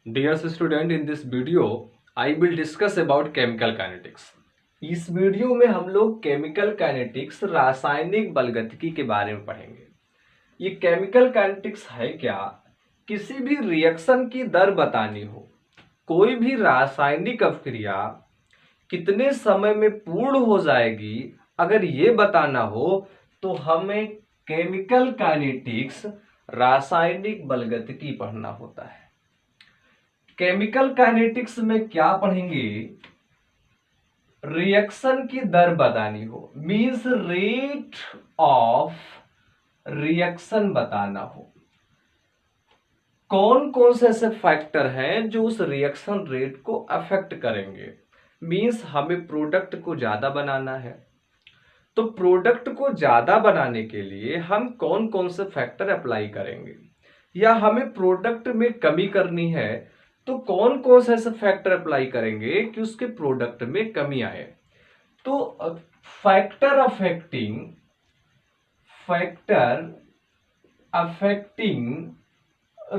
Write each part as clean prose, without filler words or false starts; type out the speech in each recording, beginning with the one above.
Dear student, in this video, I will discuss about chemical kinetics. इस video में हम लोग केमिकल काइनेटिक्स रासायनिक बलगतिकी के बारे में पढ़ेंगे। ये केमिकल काइनेटिक्स है क्या? किसी भी रिएक्शन की दर बतानी हो, कोई भी रासायनिक अभिक्रिया कितने समय में पूर्ण हो जाएगी, अगर ये बताना हो तो हमें केमिकल काइनेटिक्स रासायनिक बलगतिकी पढ़ना होता है। केमिकल काइनेटिक्स में क्या पढ़ेंगे? रिएक्शन की दर बतानी हो, मींस रेट ऑफ रिएक्शन बताना हो। कौन कौन से ऐसे फैक्टर हैं जो उस रिएक्शन रेट को अफेक्ट करेंगे? मींस हमें प्रोडक्ट को ज्यादा बनाना है, तो प्रोडक्ट को ज्यादा बनाने के लिए हम कौन कौन से फैक्टर अप्लाई करेंगे, या हमें प्रोडक्ट में कमी करनी है तो कौन कौन से ऐसे फैक्टर अप्लाई करेंगे कि उसके प्रोडक्ट में कमी आए। तो factor affecting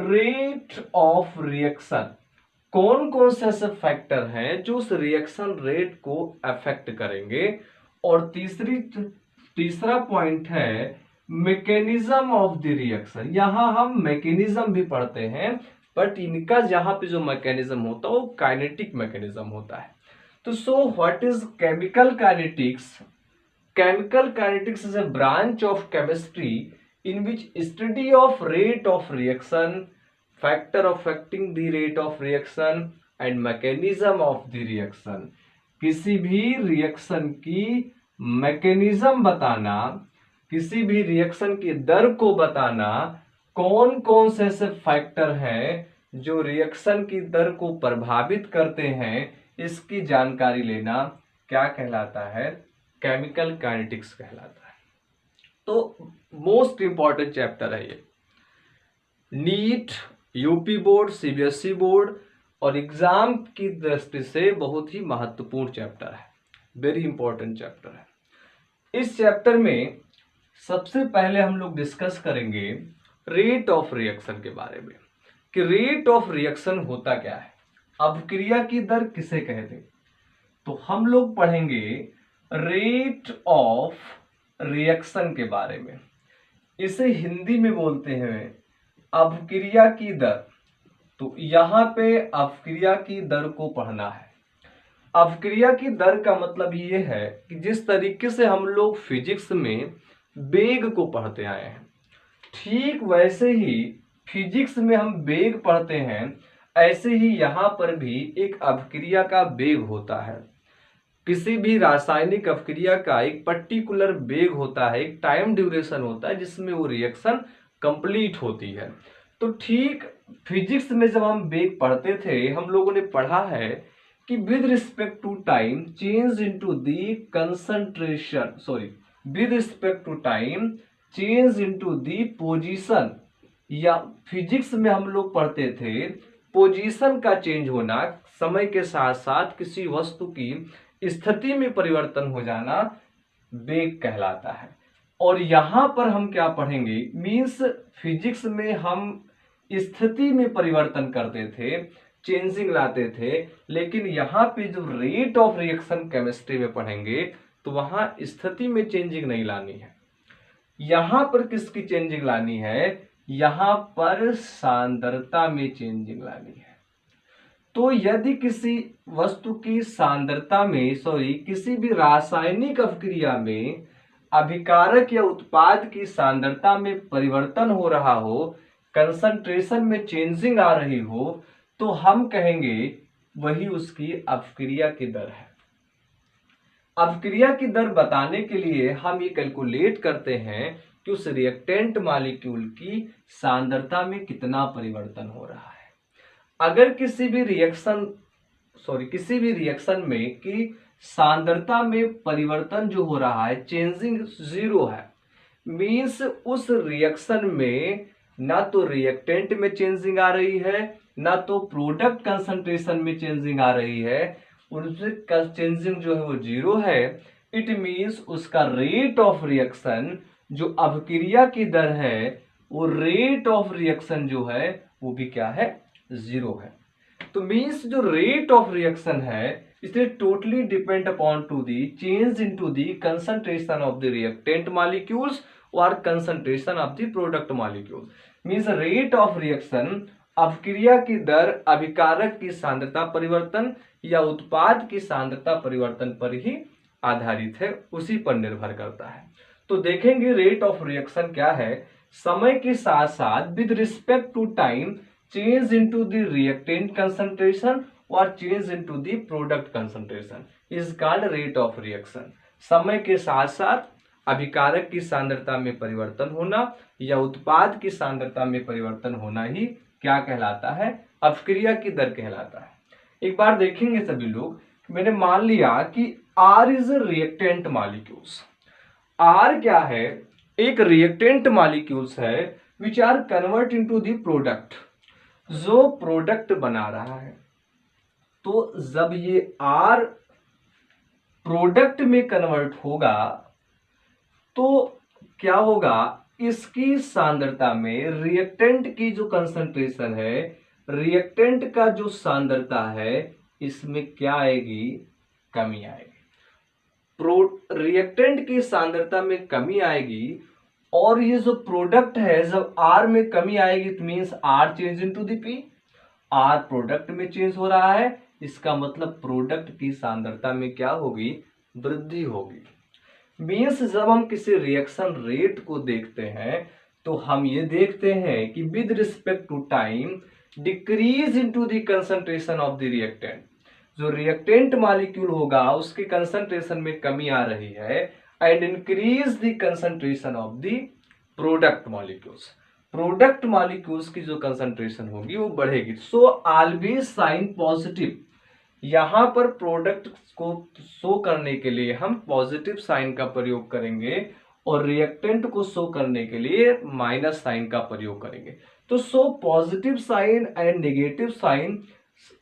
rate of reaction, कौन कौन से ऐसे फैक्टर हैं जो उस रिएक्शन रेट को अफेक्ट करेंगे। और तीसरा पॉइंट है मैकेनिज्म ऑफ द रिएक्शन। यहां हम मैकेनिज्म भी पढ़ते हैं, बट इनका जहां पे जो मैकेनिज्म होता है वो काइनेटिक मैकेनिज्म होता है। तो so what is chemical kinetics? Chemical kinetics is a branch of chemistry in which study of rate of reaction, factor affecting the rate of reaction and mechanism of the reaction. किसी भी reaction की mechanism बताना, किसी भी reaction की दर को बताना, कौन कौन से ऐसे फैक्टर हैं जो रिएक्शन की दर को प्रभावित करते हैं, इसकी जानकारी लेना क्या कहलाता है? केमिकल काइनेटिक्स कहलाता है। तो मोस्ट इंपॉर्टेंट चैप्टर है ये। NEET, UP board, CBSE board और एग्जाम की दृष्टि से बहुत ही महत्वपूर्ण चैप्टर है, वेरी इंपॉर्टेंट चैप्टर है। इस चैप्टर में सबसे पहले हम लोग डिस्कस करेंगे रेट ऑफ रिएक्शन के बारे में, कि रेट ऑफ रिएक्शन होता क्या है, अभिक्रिया की दर किसे कहते हैं। तो हम लोग पढ़ेंगे रेट ऑफ रिएक्शन के बारे में। इसे हिंदी में बोलते हैं अभिक्रिया की दर। तो यहां पे अभिक्रिया की दर को पढ़ना है। अभिक्रिया की दर का मतलब ये है कि जिस तरीके से हम लोग फिजिक्स में वेग को पढ़ते आए हैं, ठीक वैसे ही फिजिक्स में हम वेग पढ़ते हैं, ऐसे ही यहां पर भी एक अभिक्रिया का वेग होता है। किसी भी रासायनिक अभिक्रिया का एक पर्टिकुलर वेग होता है, एक टाइम ड्यूरेशन होता है जिसमें वो रिएक्शन कंप्लीट होती है। तो ठीक फिजिक्स में जब हम वेग पढ़ते थे, हम लोगों ने पढ़ा है कि with respect to time change into the concentration, with respect to time change into the position, या फिजिक्स में हम लोग पढ़ते थे पोजीशन का चेंज होना, समय के साथ साथ किसी वस्तु की स्थिति में परिवर्तन हो जाना वेग कहलाता है। और यहां पर हम क्या पढ़ेंगे, मींस फिजिक्स में हम स्थिति में परिवर्तन करते थे, चेंजिंग लाते थे, लेकिन यहां पे जो रेट ऑफ रिएक्शन केमिस्ट्री में पढ़ेंगे तो वहां स्थिति में चेंजिंग नहीं लानी है। यहां पर किसकी चेंजिंग लानी है? यहां पर सांद्रता में चेंजिंग लानी है। तो यदि किसी वस्तु की सांद्रता में किसी भी रासायनिक अभिक्रिया में अभिकारक या उत्पाद की सांद्रता में परिवर्तन हो रहा हो, कंसंट्रेशन में चेंजिंग आ रही हो, तो हम कहेंगे वही उसकी अभिक्रिया की दर है। अभिक्रिया की दर बताने के लिए हम ये कैलकुलेट करते हैं कि उस रिएक्टेंट मॉलिक्यूल की सांद्रता में कितना परिवर्तन हो रहा है। अगर किसी भी रिएक्शन में की सांद्रता में परिवर्तन जो हो रहा है, चेंजिंग 0 है, मींस उस रिएक्शन में ना तो रिएक्टेंट में चेंजिंग आ रही है, ना तो प्रोडक्ट कंसंट्रेशन में चेंजिंग आ रही है, उससे चेंजिंग जो है वो 0 है। इट मींस उसका रेट ऑफ रिएक्शन, जो अभिक्रिया की दर है, वो रेट ऑफ रिएक्शन जो है वो भी क्या है? 0 है। तो मीन्स जो रेट ऑफ रिएक्शन है इसलिए totally depend upon to the change in to the concentration of the reactant molecules और concentration of the product molecules. Means rate of reaction अभिक्रिया की दर, अभिकारक की सांद्रता परिवर्तन या उत्पाद की सांद्रता परिवर्तन पर ही आधारित है, उसी पर निर्भर करता है। तो देखेंगे रेट ऑफ रिएक्शन क्या है। समय के साथ साथ with respect to time change into the reactant concentration और change into the product concentration is called rate of reaction. समय के साथ साथ अभिकारक की सांद्रता में परिवर्तन होना या उत्पाद की सांद्रता में परिवर्तन होना ही क्या कहलाता है, अभिक्रिया की दर कहलाता है। एक बार देखेंगे सभी लोग, मैंने मान लिया कि R is reactant molecules. R क्या है, एक रिएक्टेंट मॉलिक्यूल्स है which are convert into the product, जो प्रोडक्ट बना रहा है। तो जब ये R प्रोडक्ट में कन्वर्ट होगा तो क्या होगा, इसकी सांद्रता में रिएक्टेंट की जो कंसंट्रेशन है, रिएक्टेंट का जो सांद्रता है, इसमें क्या आएगी, कमी आएगी। रिएक्टेंट की सांद्रता में कमी आएगी और ये जो प्रोडक्ट है जब R में कमी आएगी तो means R change into the P, R product में चेंज हो रहा है, इसका मतलब प्रोडक्ट की सांद्रता में क्या होगी, वृद्धि होगी। मीन्स जब हम किसी रिएक्शन रेट को देखते हैं तो हम ये देखते हैं कि with respect to time decrease into the concentration of the reactant, जो रिएक्टेंट मॉलिक्यूल होगा उसके कंसंट्रेशन में कमी आ रही है and increase the concentration of the product molecules, product molecules की जो कंसंट्रेशन होगी वो बढ़ेगी। सो ऑलवेज साइन पॉजिटिव, यहां पर प्रोडक्ट को शो करने के लिए हम पॉजिटिव साइन का प्रयोग करेंगे और रिएक्टेंट को शो करने के लिए माइनस साइन का प्रयोग करेंगे। तो show positive sign and negative sign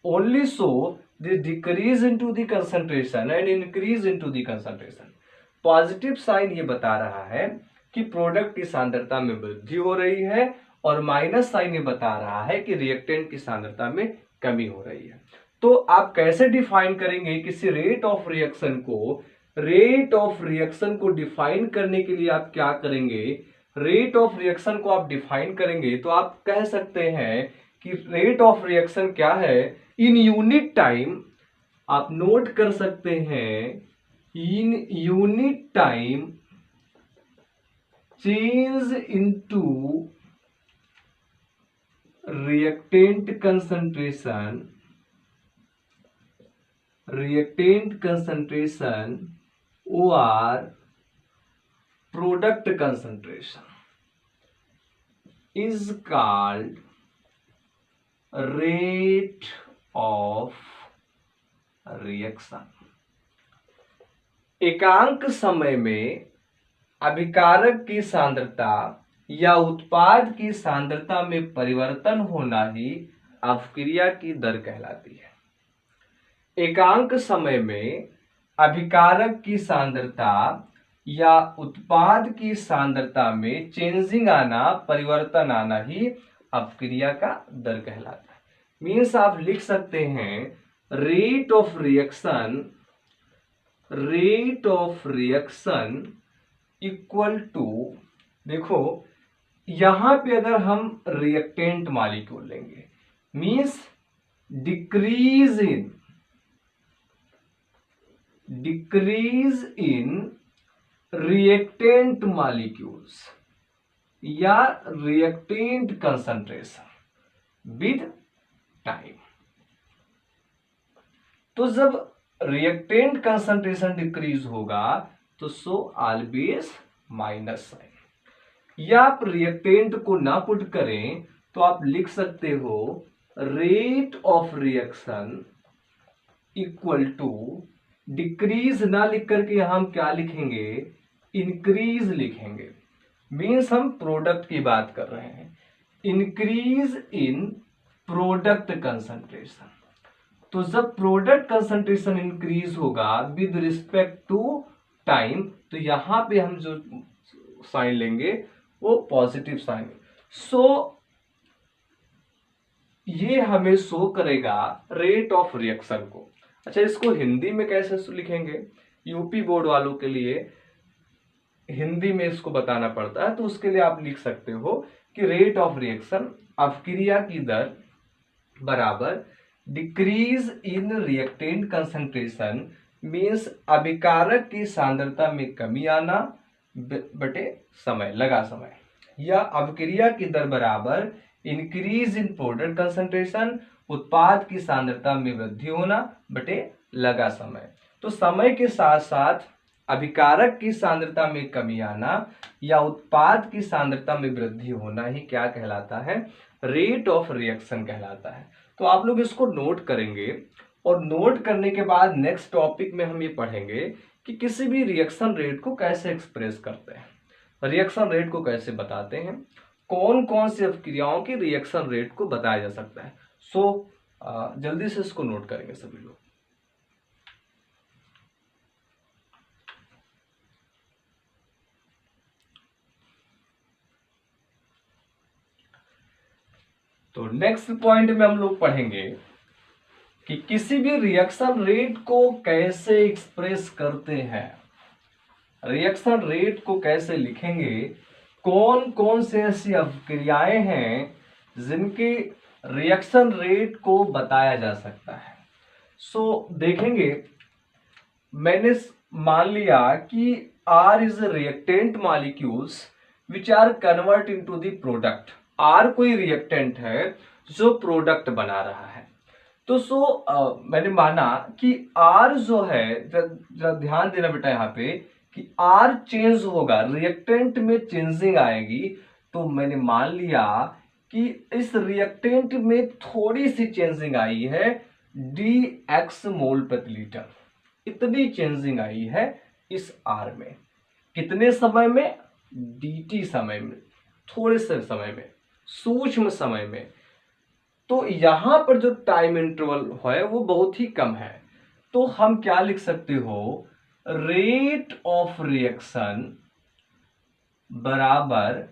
only show the decrease into the concentration and increase into the concentration. Positive sign ये बता रहा है कि प्रोडक्ट की सांद्रता में वृद्धि हो रही है और माइनस साइन ये बता रहा है कि रिएक्टेंट की सांद्रता में कमी हो रही है। तो आप कैसे डिफाइन करेंगे किसी रेट ऑफ रिएक्शन को, रेट ऑफ रिएक्शन को डिफाइन करने के लिए आप क्या करेंगे, रेट ऑफ रिएक्शन को आप डिफाइन करेंगे तो आप कह सकते हैं कि रेट ऑफ रिएक्शन क्या है, इन यूनिट टाइम, आप नोट कर सकते हैं, in unit time change into reactant concentration, reactant concentration or product concentration is called rate of reaction। एकांक समय में अभिकारक की सांद्रता या उत्पाद की सांद्रता में परिवर्तन होना ही अभिक्रिया की दर कहलाती है। एकांक समय में अभिकारक की सांद्रता या उत्पाद की सांद्रता में चेंजिंग आना, परिवर्तन आना ही अभिक्रिया का दर कहलाता है। मीन्स आप लिख सकते हैं rate of reaction, rate of reaction equal to, देखो यहां पे अगर हम रिएक्टेंट मॉलिक्यूल लेंगे means decrease in reactant molecules या रिएक्टेंट कंसंट्रेशन विद टाइम। तो जब रिएक्टेंट कंसंट्रेशन डिक्रीज होगा तो सो ऑलवेज माइनस साइन, या आप रिएक्टेंट को ना पुट करें तो आप लिख सकते हो rate of reaction equal to, decrease ना लिख करके हम क्या लिखेंगे, इंक्रीज लिखेंगे। मीन्स हम प्रोडक्ट की बात कर रहे हैं, इंक्रीज इन प्रोडक्ट कंसंट्रेशन। तो जब प्रोडक्ट कंसंट्रेशन इंक्रीज होगा विद रिस्पेक्ट टू टाइम तो यहां पे हम जो साइन लेंगे वो पॉजिटिव साइन। सो ये हमें शो करेगा रेट ऑफ रिएक्शन को। अच्छा, इसको हिंदी में कैसे लिखेंगे? यूपी बोर्ड वालों के लिए हिंदी में इसको बताना पड़ता है, तो उसके लिए आप लिख सकते हो कि रेट ऑफ रिएक्शन, अपक्रिया की दर बराबर decrease in reactant concentration means अभिकारक की सांद्रता में कमी आना बटे समय, लगा समय, या अभिक्रिया की दर बराबर इंक्रीज इन प्रोडक्ट कंसंट्रेशन, उत्पाद की सांद्रता में वृद्धि होना बटे लगा समय। तो समय के साथ साथ अभिकारक की सांद्रता में कमी आना या उत्पाद की सांद्रता में वृद्धि होना ही क्या कहलाता है? रेट ऑफ रिएक्शन कहलाता है। तो आप लोग इसको नोट करेंगे, और नोट करने के बाद नेक्स्ट टॉपिक में हम ये पढ़ेंगे कि किसी भी रिएक्शन रेट को कैसे एक्सप्रेस करते हैं, रिएक्शन रेट को कैसे बताते हैं, कौन कौन सी अभिक्रियाओं की रिएक्शन रेट को बताया जा सकता है। जल्दी से इसको नोट करेंगे सभी लोग। तो नेक्स्ट पॉइंट में हम लोग पढ़ेंगे कि किसी भी रिएक्शन रेट को कैसे एक्सप्रेस करते हैं, रिएक्शन रेट को कैसे लिखेंगे, कौन कौन से ऐसी अभिक्रियाएं हैं जिनके रिएक्शन रेट को बताया जा सकता है। देखेंगे, मैंने मान लिया कि R is reactant molecules which are convert into the product. R कोई रिएक्टेंट है जो प्रोडक्ट बना रहा है। तो मैंने माना कि R जो है, जरा ध्यान देना बेटा यहाँ पे, कि R चेंज होगा, रिएक्टेंट में चेंजिंग आएगी। तो मैंने मान लिया कि इस रिएक्टेंट में थोड़ी सी चेंजिंग आई है, dx मोल प्रति लीटर, इतनी चेंजिंग आई है इस R में। कितने समय में? dt समय में, थोड़े से समय में, सूक्ष्म समय में। तो यहां पर जो टाइम इंटरवल है वो बहुत ही कम है। तो हम क्या लिख सकते हो? रेट ऑफ रिएक्शन बराबर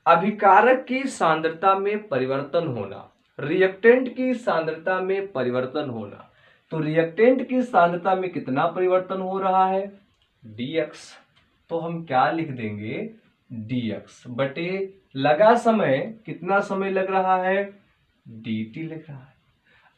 अभिकारक की सांद्रता में परिवर्तन होना, रिएक्टेंट की सांद्रता में परिवर्तन होना। तो रिएक्टेंट की सांद्रता में कितना परिवर्तन हो रहा है? dx। तो हम क्या लिख देंगे? dx बटे लगा समय, कितना समय लग रहा है? dt लिख रहा है।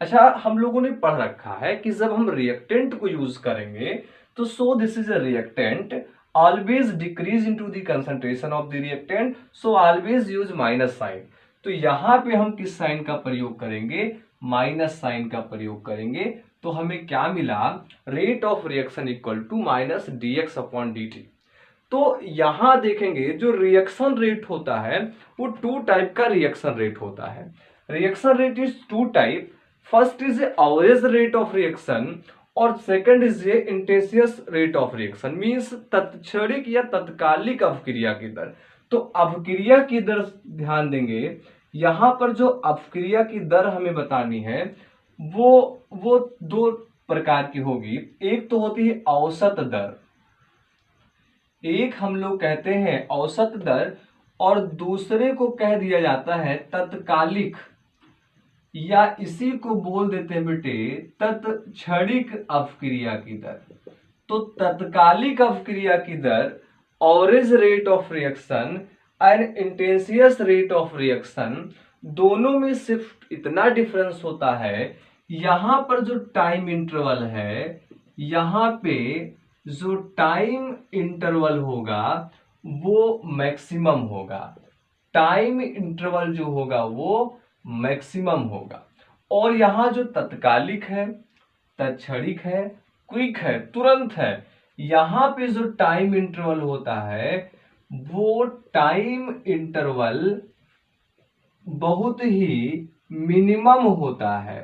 अच्छा, हम लोगों ने पढ़ रखा है कि जब हम रिएक्टेंट को यूज करेंगे तो this is a reactant, always decrease into the concentration of the reactant, so always use minus sign. तो यहां पे हम किस साइन का प्रयोग करेंगे? माइनस साइन का प्रयोग करेंगे। तो हमें क्या मिला? Rate of reaction equal to minus dx upon dt। तो यहां देखेंगे जो रिएक्शन रेट होता है वो टू टाइप का रिएक्शन रेट होता है। Reaction rate is two type, first is average rate of reaction और second is a instantaneous rate of reaction, means तत्क्षणिक या तत्कालिक अपक्रिया की दर। तो अपक्रिया की दर ध्यान देंगे, यहां पर जो अपक्रिया की दर हमें बतानी है वो दो प्रकार की होगी। एक तो होती है औसत दर, एक हम लोग कहते हैं औसत दर, और दूसरे को कह दिया जाता है तत्कालिक, या इसी को बोल देते हैं बेटे तत्क्षणिक अपक्रिया की दर। तो तत्कालिक अपक्रिया की दर, average rate of reaction and instantaneous rate of reaction, दोनों में सिर्फ इतना डिफरेंस होता है, यहां पर जो टाइम इंटरवल है, यहां पे जो टाइम इंटरवल होगा वो मैक्सिमम होगा, टाइम इंटरवल जो होगा वो मैक्सिमम होगा। और यहां जो तत्कालिक है, तत्क्षणिक है, क्विक है, तुरंत है, यहां पे जो टाइम इंटरवल होता है वो टाइम इंटरवल बहुत ही मिनिमम होता है।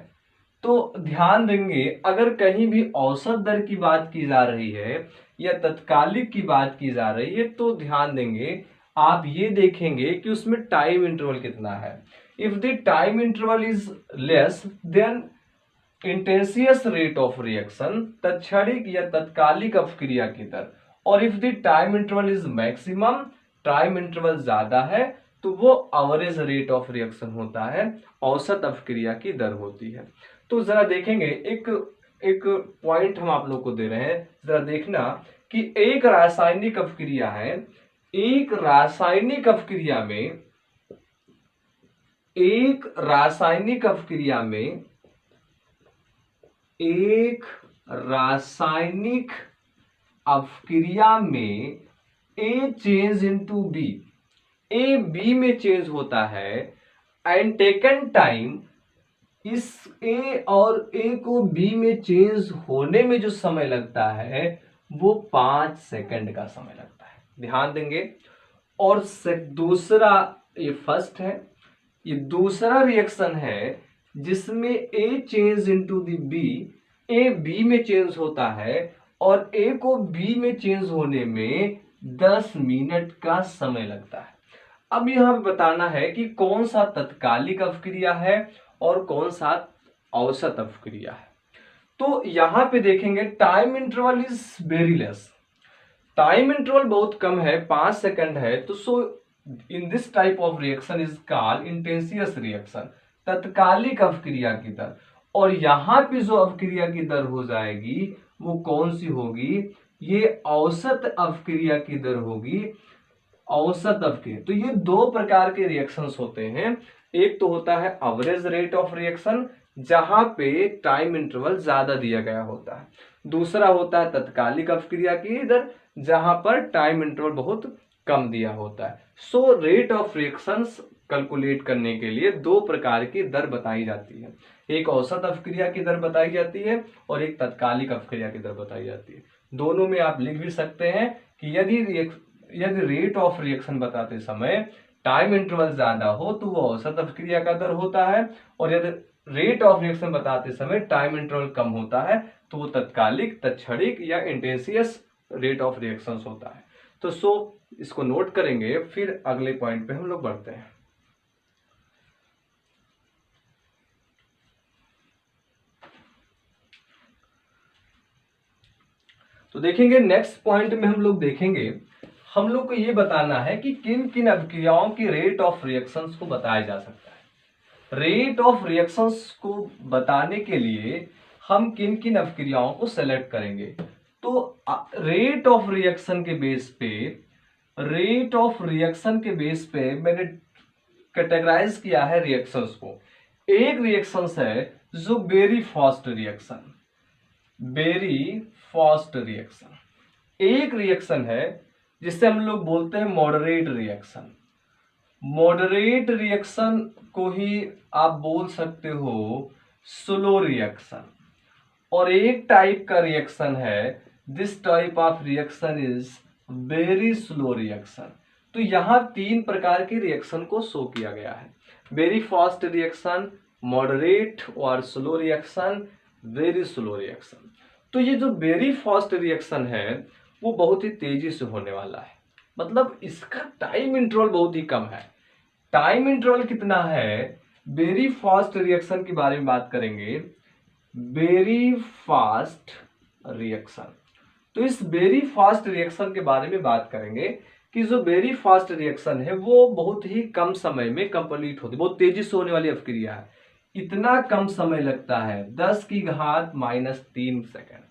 तो ध्यान देंगे, अगर कहीं भी औसत दर की बात की जा रही है या तत्कालिक की बात की जा रही है तो ध्यान देंगे, आप ये देखेंगे कि उसमें टाइम इंटरवल कितना है। If the time interval is less then instantaneous rate of reaction, तत्क्षणिक या तत्कालिक अपक्रिया की दर, और if the time interval is maximum, time interval ज्यादा है तो वो एवरेज रेट ऑफ रिएक्शन होता है, औसत अपक्रिया की दर होती है। तो जरा देखेंगे, एक एक पॉइंट हम आप लोग को दे रहे हैं, जरा देखना कि एक रासायनिक अपक्रिया है, एक रासायनिक अपक्रिया में, एक रासायनिक अपक्रिया में, एक रासायनिक अपक्रिया में A change into B, A B में चेंज होता है, एंड टेकन टाइम, इस ए और ए को बी में चेंज होने में जो समय लगता है वो 5 सेकंड का समय लगता है, ध्यान देंगे। और दूसरा, ये फर्स्ट है, ये दूसरा रिएक्शन है जिसमें A change into the B, A B में चेंज होता है और ए को बी में चेंज होने में 10 मिनट का समय लगता है। अब यहां पे बताना है कि कौन सा तत्कालिक अपक्रिया है और कौन सा औसत अपक्रिया है। तो यहां पे देखेंगे time interval is very less, time interval बहुत कम है, 5 सेकंड है। तो so in this type of reaction is called instantaneous reaction, तत्कालिक अपक्रिया की दर। और यहां पे जो अपक्रिया की दर हो जाएगी वो कौन सी होगी, ये औसत अपक्रिया की दर होगी, औसत अपक्रिया। तो ये दो प्रकार के रिएक्शंस होते हैं, एक तो होता है एवरेज रेट ऑफ रिएक्शन जहां पे टाइम इंटरवल ज्यादा दिया गया होता है, दूसरा होता है तत्कालिक अपक्रिया की दर जहां पर टाइम इंटरवल बहुत कम दिया होता है। So rate of reactions calculate करने के लिए दो प्रकार की दर बताई जाती है, एक औसत अपक्रिया की दर बताई जाती है और एक तत्कालिक अपक्रिया की दर बताई जाती है। दोनों में आप लिख भी सकते हैं कि यदि रेट ऑफ रिएक्शन बताते समय टाइम इंटरवल ज्यादा हो तो वो औसत अपक्रिया का दर होता है, और यदि रेट ऑफ रिएक्शन बताते समय टाइम इंटरवल कम होता है तो वो तत्कालिक, तत्क्षणिक या इंटेंसियस रेट ऑफ रिएक्शंस होता है। तो इसको नोट करेंगे, फिर अगले पॉइंट पे हम लोग बढ़ते हैं। तो देखेंगे नेक्स्ट पॉइंट में हम लोग देखेंगे, हम लोग को ये बताना है कि किन किन अपक्रियाओं की रेट ऑफ रिएक्शंस को बताया जा सकता है। रेट ऑफ रिएक्शंस को बताने के लिए हम किन किन अपक्रियाओं को सेलेक्ट करेंगे। तो रेट ऑफ रिएक्शन के बेस पे, रेट ऑफ रिएक्शन के बेस पे मैंने कैटेगराइज किया है रिएक्शंस को। एक रिएक्शंस है जो very fast reaction, very fast reaction. एक रिएक्शन है जिसे हम लोग बोलते हैं मॉडरेट रिएक्शन। मॉडरेट रिएक्शन को ही आप बोल सकते हो स्लो रिएक्शन। और एक टाइप का रिएक्शन है, this type of reaction is very slow reaction. तो यहां तीन प्रकार के रिएक्शन को शो किया गया है, वेरी फास्ट रिएक्शन, मॉडरेट और slow reaction, very slow reaction. तो ये जो वेरी फास्ट रिएक्शन है वो बहुत ही तेजी से होने वाला है, मतलब इसका टाइम इंटरवल बहुत ही कम है। टाइम इंटरवल कितना है, वेरी फास्ट रिएक्शन के बारे में बात करेंगे, वेरी फास्ट रिएक्शन। तो इस वेरी फास्ट रिएक्शन के बारे में बात करेंगे कि जो वेरी फास्ट रिएक्शन है वो बहुत ही कम समय में कंप्लीट होती है, बहुत तेजी से होने वाली अपक्रिया है। इतना कम समय लगता है 10 की घात -3 सेकंड,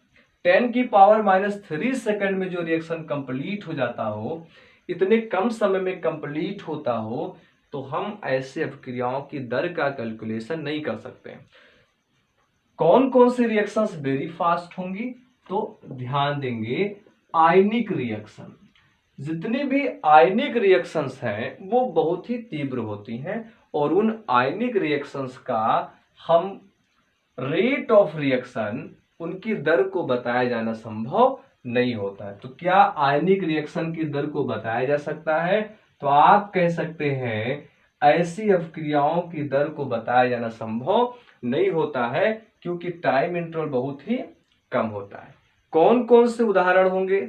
10 की पावर -3 सेकंड में जो रिएक्शन कंप्लीट हो जाता हो, इतने कम समय में कंप्लीट होता हो, तो हम ऐसे अपक्रियाओं की दर का कैलकुलेशन नहीं कर सकते। कौन कौन सी रिएक्शंस वेरी फास्ट होंगी, तो ध्यान देंगे आयनिक रिएक्शन। जितनी भी आयनिक रिएक्शंस हैं वो बहुत ही तीव्र होती हैं, और उन आयनिक रिएक्शंस का हम रेट ऑफ रिएक्शन, उनकी दर को बताया जाना संभव नहीं होता है। तो क्या आयनिक रिएक्शन की दर को बताया जा सकता है, तो आप कह सकते हैं ऐसी अपक्रियाओं की दर को बताया जाना संभव नहीं होता है, क्योंकि टाइम इंटरवल बहुत ही कम होता है। कौन कौन से उदाहरण होंगे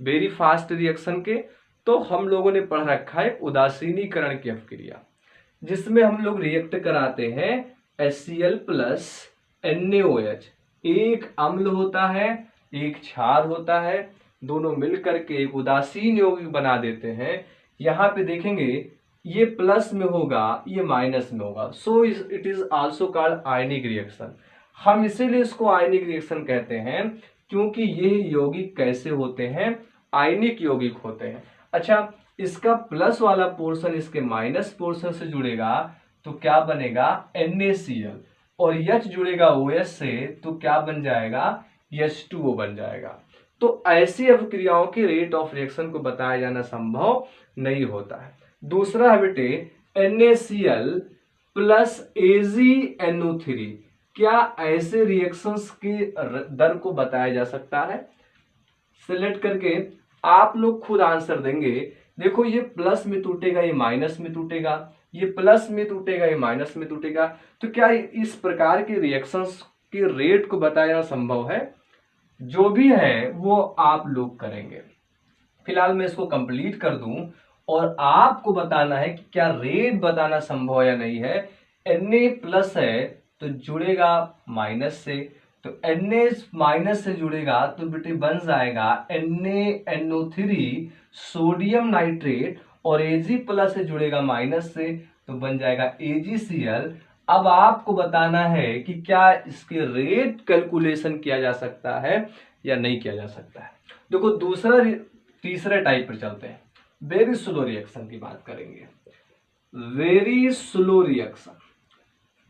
वेरी फास्ट रिएक्शन के, तो हम लोगों ने पढ़ रखा है उदासीनीकरण की अपक्रिया, जिसमें हम लोग रिएक्ट कराते हैं HCl प्लस NaOH, एक अम्ल होता है एक क्षार होता है, दोनों मिलकर के एक उदासीन यौगिक बना देते हैं। यहाँ पे देखेंगे ये प्लस में होगा, ये माइनस में होगा, so it is also called ionic reaction. हम इसीलिए इसको आयनिक रिएक्शन कहते हैं क्योंकि ये यौगिक कैसे होते हैं, आयनिक यौगिक होते हैं। अच्छा, इसका प्लस वाला पोर्शन इसके माइनस पोर्शन से जुड़ेगा तो क्या बनेगा, NaCl, और H जुड़ेगा OH से तो क्या बन जाएगा, H2O बन जाएगा। तो ऐसी अभिक्रियाओं के रेट ऑफ रिएक्शन को बताया जाना संभव नहीं होता है। दूसरा है बेटे NaCl प्लस AgNO3, क्या ऐसे रिएक्शंस के दर को बताया जा सकता है? सिलेक्ट करके आप लोग खुद आंसर देंगे। देखो ये प्लस में टूटेगा, ये माइनस में टूटेगा, ये प्लस में टूटेगा, ये माइनस में टूटेगा, तो क्या इस प्रकार के रिएक्शंस के रेट को बताना संभव है? जो भी है वो आप लोग करेंगे। फिलहाल मैं इसको कंप्लीट कर दूं और आपको बताना है कि क्या रेट बताना संभव है या नहीं है। Na प्लस है तो जुड़ेगा माइनस से, तो Na माइनस से जुड़ेगा तो बेटे बन जाएगा NaNO3 सोडियम नाइट्रेट, और Ag प्लस से जुड़ेगा माइनस से तो बन जाएगा AgCl। अब आपको बताना है कि क्या इसके रेट कैलकुलेशन किया जा सकता है या नहीं किया जा सकता है। देखो तीसरे टाइप पर चलते हैं, वेरी स्लो रिएक्शन की बात करेंगे। वेरी स्लो रिएक्शन,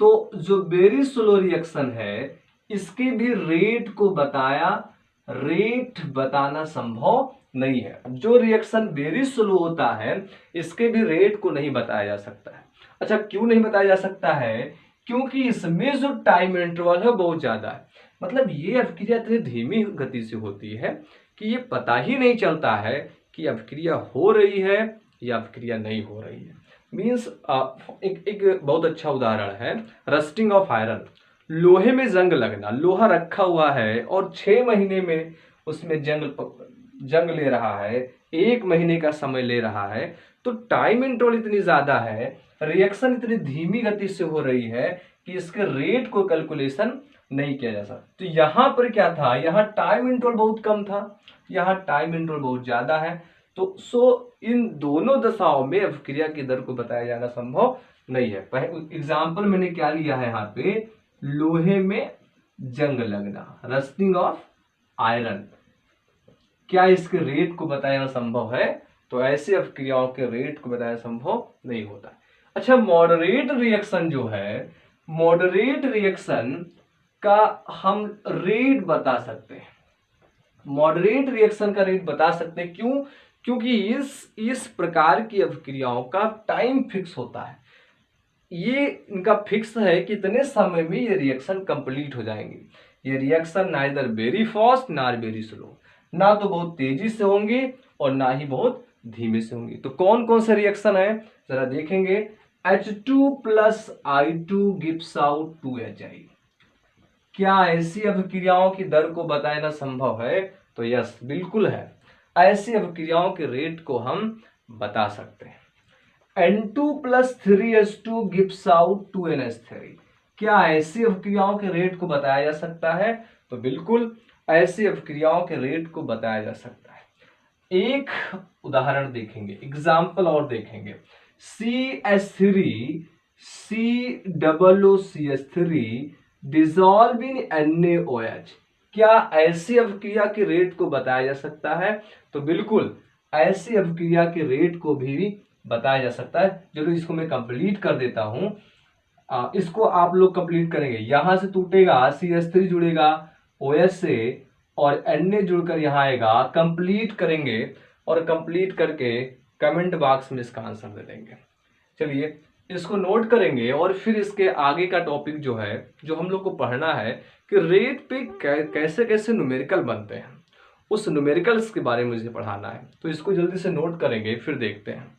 तो जो वेरी स्लो रिएक्शन है इसके भी रेट को रेट बताना संभव नहीं है। जो रिएक्शन वेरी स्लो होता है इसके भी रेट को नहीं बताया जा सकता है। अच्छा, क्यों नहीं बताया जा सकता है? क्योंकि इसमें जो टाइम इंटरवल है बहुत ज्यादा है। मतलब ये अभिक्रिया इतनी धीमी गति से होती है कि ये पता ही नहीं चलता है कि अभिक्रिया हो रही है या अभिक्रिया नहीं हो रही है। मीन्स एक बहुत अच्छा उदाहरण है रस्टिंग ऑफ आयरन। लोहे में जंग लगना, लोहा रखा हुआ है और 6 महीने में उसमें जंग ले रहा है, 1 महीने का समय ले रहा है, तो टाइम इंटरवल इतनी ज्यादा है, रिएक्शन इतनी धीमी गति से हो रही है कि इसके रेट को कैलकुलेशन नहीं किया जा सकता। तो यहां पर क्या था, यहाँ टाइम इंटरवल बहुत कम था, यहाँ टाइम इंटरवल बहुत ज्यादा है, तो इन दोनों दशाओं में अभिक्रिया की दर को बताया जाना संभव नहीं है। एग्जाम्पल मैंने क्या लिया है यहाँ पे, लोहे में जंग लगना, रस्टिंग ऑफ आयरन, क्या इसके रेट को बताना संभव है? तो ऐसे अभिक्रियाओं के रेट को बताना संभव नहीं होता। अच्छा, मॉडरेट रिएक्शन जो है, मॉडरेट रिएक्शन का हम रेट बता सकते हैं। मॉडरेट रिएक्शन का रेट बता सकते हैं, क्यों? क्योंकि इस प्रकार की अभिक्रियाओं का टाइम फिक्स होता है। ये इनका फिक्स है कि इतने समय में ये रिएक्शन कंप्लीट हो जाएंगे। ये रिएक्शन नाइदर वेरी फास्ट ना वेरी स्लो, ना तो बहुत तेजी से होंगे और ना ही बहुत धीमे से होंगे। तो कौन कौन से रिएक्शन है जरा देखेंगे। H2 plus I2 gives out 2HI, क्या ऐसी अभिक्रियाओं की दर को बताना संभव है? तो यस, बिल्कुल है। ऐसी अभिक्रियाओं के रेट को हम बता सकते हैं। N2 plus 3H2 gives out 2NH3, क्या ऐसी अभिक्रियाओं के रेट को बताया जा सकता है? तो बिल्कुल ऐसी अभिक्रियाओं के रेट को बताया जा सकता है। एक उदाहरण देखेंगे, एग्जाम्पल और देखेंगे। CH3 COOCH3 dissolve in NaOH, क्या ऐसी अभिक्रिया के रेट को बताया जा सकता है? तो बिल्कुल ऐसी अभिक्रिया के रेट को भी बताया जा सकता है। चलो इसको मैं कंप्लीट कर देता हूं, इसको आप लोग कंप्लीट करेंगे। यहां से टूटेगा, CH3 जुड़ेगा OH से और Na जुड़कर यहां आएगा, कंप्लीट करेंगे और कंप्लीट करके कमेंट बॉक्स में इसका आंसर दे देंगे। चलिए इसको नोट करेंगे और फिर इसके आगे का टॉपिक जो है, जो हम लोग को पढ़ना है कि रेट पे कैसे कैसे न्यूमेरिकल बनते हैं, उस न्यूमेरिकल्स के बारे में मुझे पढ़ाना है। तो इसको जल्दी से नोट करेंगे फिर देखते हैं।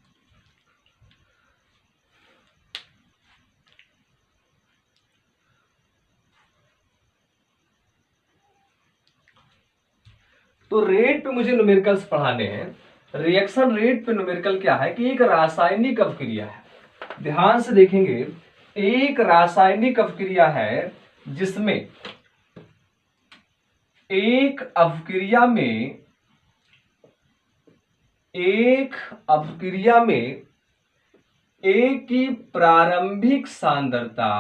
तो रेट पे मुझे न्यूमेरिकल्स पढ़ाने हैं। रिएक्शन रेट पे न्यूमेरिकल क्या है कि एक रासायनिक अभिक्रिया है, ध्यान से देखेंगे। एक रासायनिक अभिक्रिया है जिसमें एक अभिक्रिया में ए की प्रारंभिक सांद्रता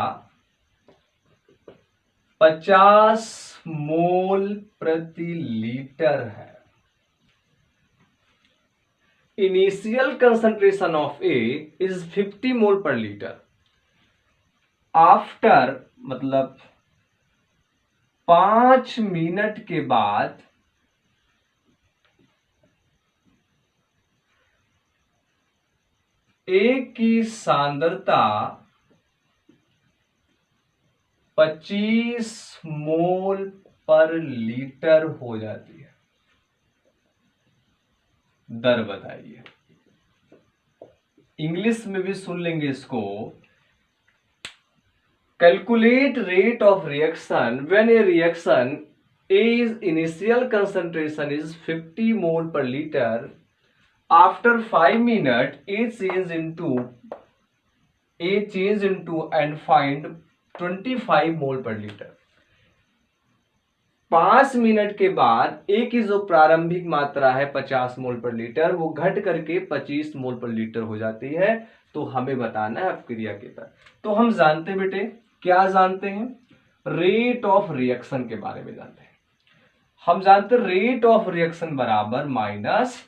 50 मोल प्रति लीटर है। Initial concentration of A is 50 मोल पर लीटर। आफ्टर मतलब 5 मिनट के बाद ए की सांद्रता 25 मोल पर लीटर हो जाती है। दर बताइए। इंग्लिश में भी सुन लेंगे इसको। Calculate rate of reaction when A reaction A is initial concentration is 50 मोल पर litre. After 5 minute A change into and find 25 मोल पर लीटर। 5 मिनट के बाद ए की जो प्रारंभिक मात्रा है 50 मोल पर लीटर, वो घट करके 25 मोल पर लीटर हो जाती है। तो हमें बताना है अपक्रिया के दर। तो हम जानते हैं बेटे, क्या जानते हैं? रेट ऑफ रिएक्शन के बारे में जानते हैं। हम जानते हैं रेट ऑफ रिएक्शन बराबर माइनस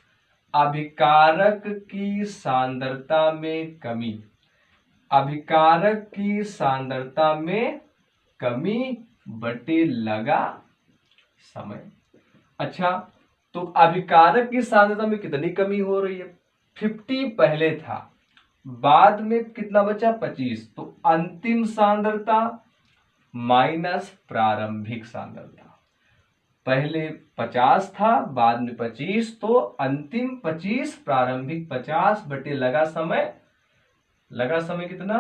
अभिकारक की सांद्रता में कमी। अभिकारक की सांद्रता में कमी बटे लगा समय। अच्छा, तो अभिकारक की सांद्रता में कितनी कमी हो रही है? 50 पहले था, बाद में कितना बचा? 25। तो अंतिम सांद्रता माइनस प्रारंभिक सांद्रता। पहले 50 था, बाद में 25, तो अंतिम 25 प्रारंभिक 50 बटे लगा समय। लगा समय कितना?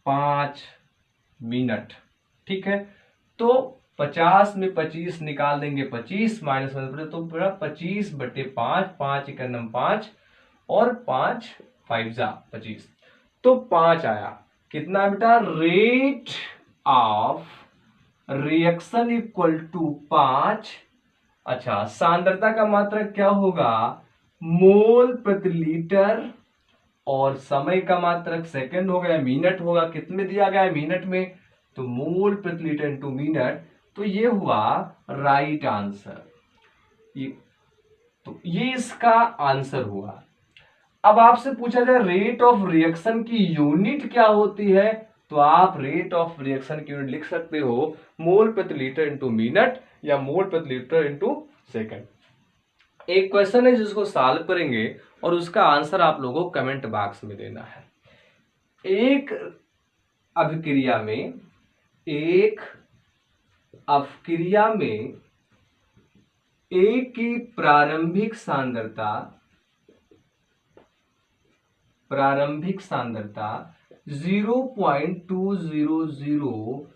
5 मिनट। ठीक है, तो 50 में 25 निकाल देंगे, 25 माइनस तो पूरा 25 बटे 5, 5 एकम 5 और 5 5 जा 25, तो 5 आया। कितना बेटा? Rate of reaction equal to 5। अच्छा, सांद्रता का मात्रक क्या होगा? मोल प्रति लीटर, और समय का मात्रक सेकंड होगा या मिनट होगा। कितने दिया गया है? मिनट में, तो मोल प्रति लीटर इनटू मिनट। तो ये हुआ राइट आंसर। ये इसका आंसर हुआ। अब आपसे पूछा जाए रेट ऑफ रिएक्शन की यूनिट क्या होती है, तो आप रेट ऑफ रिएक्शन की यूनिट लिख सकते हो मोल प्रति लीटर इनटू मिनट या मोल प्रति लीटर इनटू सेकंड। एक क्वेश्चन है जिसको सॉल्व करेंगे और उसका आंसर आप लोगों को कमेंट बॉक्स में देना है। एक अभिक्रिया में ए की प्रारंभिक सांद्रता 0.200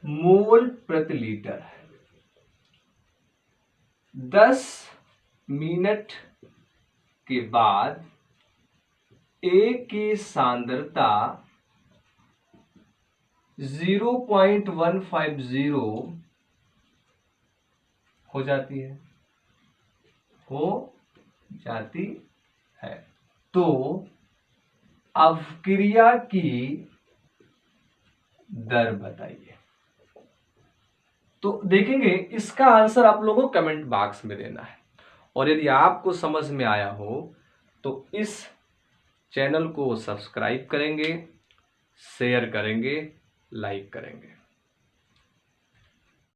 मोल प्रति लीटर है। 10 मिनट के बाद ए की सांद्रता 0.150 हो जाती है। तो अवक्रिया की दर बताइए। तो देखेंगे इसका आंसर आप लोगों को कमेंट बॉक्स में देना है। और यदि आपको समझ में आया हो तो इस चैनल को सब्सक्राइब करेंगे, शेयर करेंगे, लाइक करेंगे।